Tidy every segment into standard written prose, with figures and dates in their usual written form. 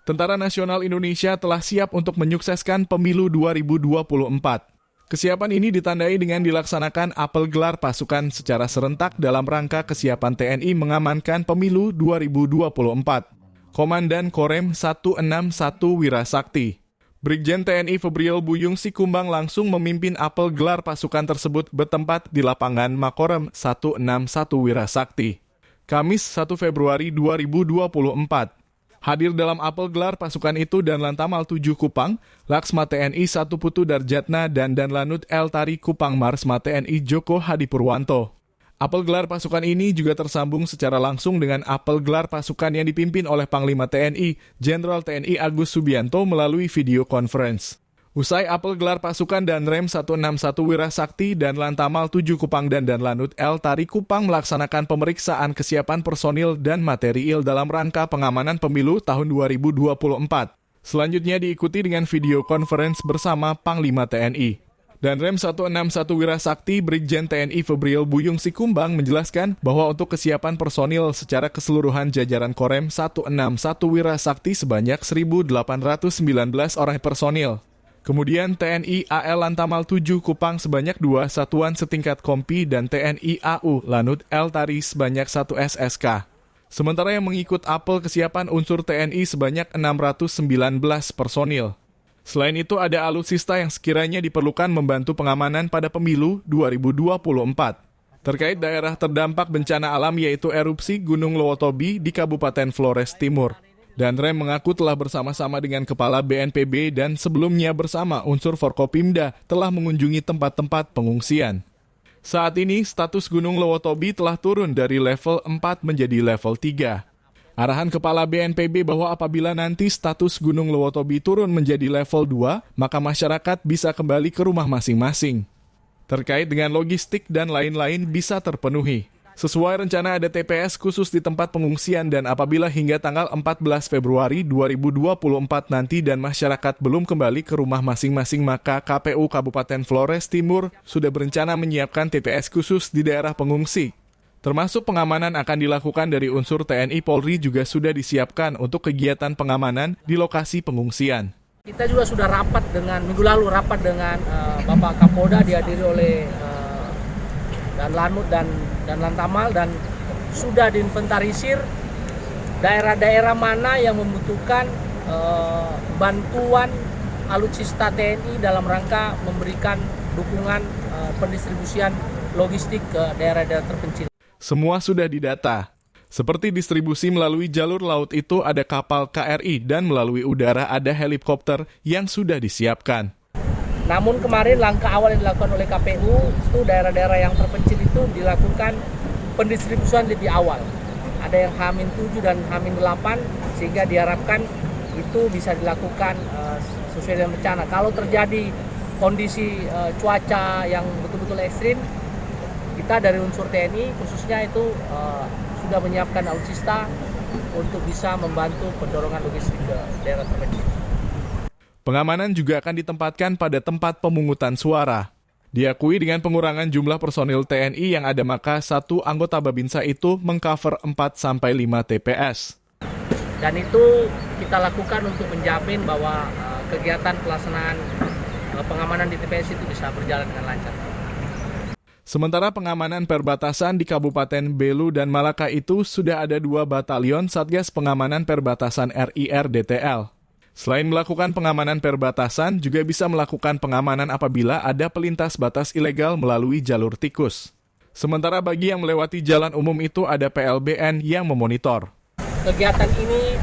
Tentara Nasional Indonesia telah siap untuk menyukseskan pemilu 2024. Kesiapan ini ditandai dengan dilaksanakan apel gelar pasukan secara serentak dalam rangka kesiapan TNI mengamankan pemilu 2024. Komandan Korem 161 Wirasakti, Brigjen TNI Febriel Buyung Sikumbang langsung memimpin apel gelar pasukan tersebut bertempat di lapangan Makorem 161 Wirasakti. Kamis 1 Februari 2024. Hadir dalam apel gelar pasukan itu dan Lantamal 7 Kupang, Laksma TNI 1 Putu Darjatna dan Danlanut El Tari Kupang Marsma TNI Joko Hadi Purwanto. Apel gelar pasukan ini juga tersambung secara langsung dengan apel gelar pasukan yang dipimpin oleh Panglima TNI, Jenderal TNI Agus Subianto melalui video conference. Usai apel gelar pasukan Danrem 161 Wirasakti dan Lantamal 7 Kupang dan Danlanut El Tari Kupang melaksanakan pemeriksaan kesiapan personil dan materiil dalam rangka pengamanan pemilu tahun 2024. Selanjutnya diikuti dengan video conference bersama Panglima TNI. Danrem 161 Wirasakti Brigjen TNI Febriel Buyung Sikumbang menjelaskan bahwa untuk kesiapan personil secara keseluruhan jajaran Korem 161 Wirasakti sebanyak 1.819 orang personil. Kemudian TNI AL Lantamal 7 Kupang sebanyak 2 satuan setingkat kompi dan TNI AU Lanut El Tari sebanyak 1 SSK. Sementara yang mengikut apel kesiapan unsur TNI sebanyak 619 personil. Selain itu ada alutsista yang sekiranya diperlukan membantu pengamanan pada pemilu 2024. Terkait daerah terdampak bencana alam yaitu erupsi Gunung Lowotobi di Kabupaten Flores Timur. Danrem mengaku telah bersama-sama dengan Kepala BNPB dan sebelumnya bersama unsur Forkopimda telah mengunjungi tempat-tempat pengungsian. Saat ini, status Gunung Lowotobi telah turun dari level 4 menjadi level 3. Arahan Kepala BNPB bahwa apabila nanti status Gunung Lowotobi turun menjadi level 2, maka masyarakat bisa kembali ke rumah masing-masing. Terkait dengan logistik dan lain-lain bisa terpenuhi. Sesuai rencana ada TPS khusus di tempat pengungsian dan apabila hingga tanggal 14 Februari 2024 nanti dan masyarakat belum kembali ke rumah masing-masing maka KPU Kabupaten Flores Timur sudah berencana menyiapkan TPS khusus di daerah pengungsi. Termasuk pengamanan akan dilakukan dari unsur TNI Polri juga sudah disiapkan untuk kegiatan pengamanan di lokasi pengungsian. Kita juga sudah minggu lalu rapat dengan Bapak Kapolda dihadiri oleh Danlanut dan Lantamal dan sudah diinventarisir daerah-daerah mana yang membutuhkan bantuan alutsista TNI dalam rangka memberikan dukungan pendistribusian logistik ke daerah-daerah terpencil. Semua sudah didata. Seperti distribusi melalui jalur laut itu ada kapal KRI dan melalui udara ada helikopter yang sudah disiapkan. Namun kemarin langkah awal yang dilakukan oleh KPU itu daerah-daerah yang terpencil itu dilakukan pendistribusian lebih awal. Ada yang H-7 dan H-8 sehingga diharapkan itu bisa dilakukan sesuai dengan rencana. Kalau terjadi kondisi cuaca yang betul-betul ekstrim, kita dari unsur TNI khususnya itu sudah menyiapkan alutsista untuk bisa membantu pendorongan logistik ke daerah terpencil. Pengamanan juga akan ditempatkan pada tempat pemungutan suara. Diakui dengan pengurangan jumlah personil TNI yang ada maka satu anggota Babinsa itu mengcover 4-5 TPS. Dan itu kita lakukan untuk menjamin bahwa kegiatan pelaksanaan pengamanan di TPS itu bisa berjalan dengan lancar. Sementara pengamanan perbatasan di Kabupaten Belu dan Malaka itu sudah ada 2 batalion Satgas Pengamanan Perbatasan RIR DTL. Selain melakukan pengamanan perbatasan, juga bisa melakukan pengamanan apabila ada pelintas batas ilegal melalui jalur tikus. Sementara bagi yang melewati jalan umum itu ada PLBN yang memonitor. Kegiatan ini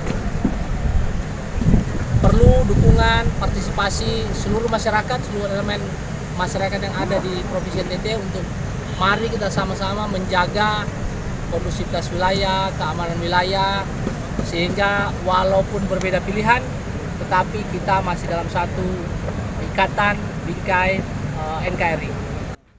perlu dukungan, partisipasi seluruh masyarakat, seluruh elemen masyarakat yang ada di Provinsi NTT untuk mari kita sama-sama menjaga kondusivitas wilayah, keamanan wilayah, sehingga walaupun berbeda pilihan, tetapi kita masih dalam satu ikatan bingkai NKRI.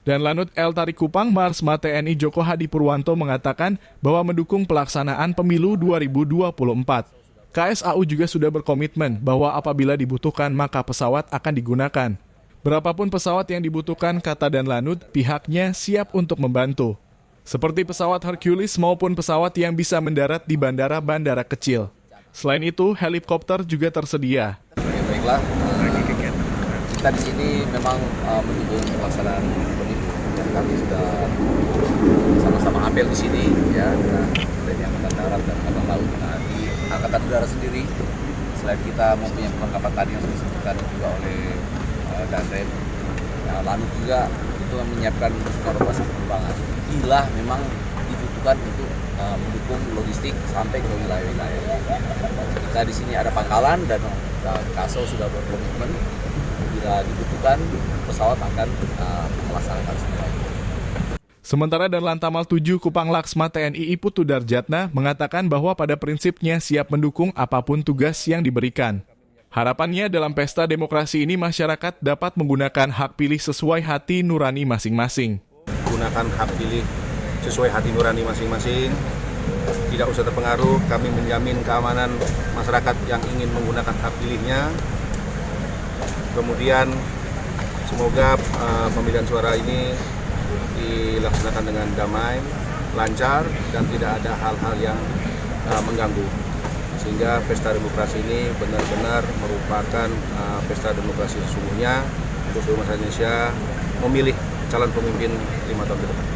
Dan Lanut El Tari Kupang Marsma TNI Joko Hadi Purwanto mengatakan bahwa mendukung pelaksanaan pemilu 2024. KSAU juga sudah berkomitmen bahwa apabila dibutuhkan maka pesawat akan digunakan. Berapapun pesawat yang dibutuhkan, kata Danlanut, pihaknya siap untuk membantu. Seperti pesawat Hercules maupun pesawat yang bisa mendarat di bandara-bandara kecil. Selain itu, helikopter juga tersedia. Baiklah, kita di sini memang mendukung pelaksanaan pemilu. Dan kami sudah sama-sama apel di sini ya dengan TNI Angkatan Darat dan Angkatan Laut. Nah, di Angkatan Udara sendiri, selain kita mempunyai perlengkapan tadi yang sudah disebutkan juga oleh Danrem, lalu juga itu menyiapkan operasi penerbangan. Bila memang dibutuhkan untuk mendukung logistik sampai ke wilayah-wilayah. Kita di sini ada pangkalan dan Kaso sudah berkomitmen bila dibutuhkan pesawat akan melaksanakan semua. Sementara dan Lantamal 7 Kupang Laksma TNI Putu Darjatna mengatakan bahwa pada prinsipnya siap mendukung apapun tugas yang diberikan. Harapannya dalam pesta demokrasi ini masyarakat dapat menggunakan hak pilih sesuai hati nurani masing-masing. Gunakan hak pilih sesuai hati nurani masing-masing, tidak usah terpengaruh, kami menjamin keamanan masyarakat yang ingin menggunakan hak pilihnya. Kemudian semoga pemilihan suara ini dilaksanakan dengan damai, lancar, dan tidak ada hal-hal yang mengganggu. Sehingga pesta demokrasi ini benar-benar merupakan pesta demokrasi sesungguhnya untuk seluruh masyarakat Indonesia memilih calon pemimpin 5 tahun ke depan.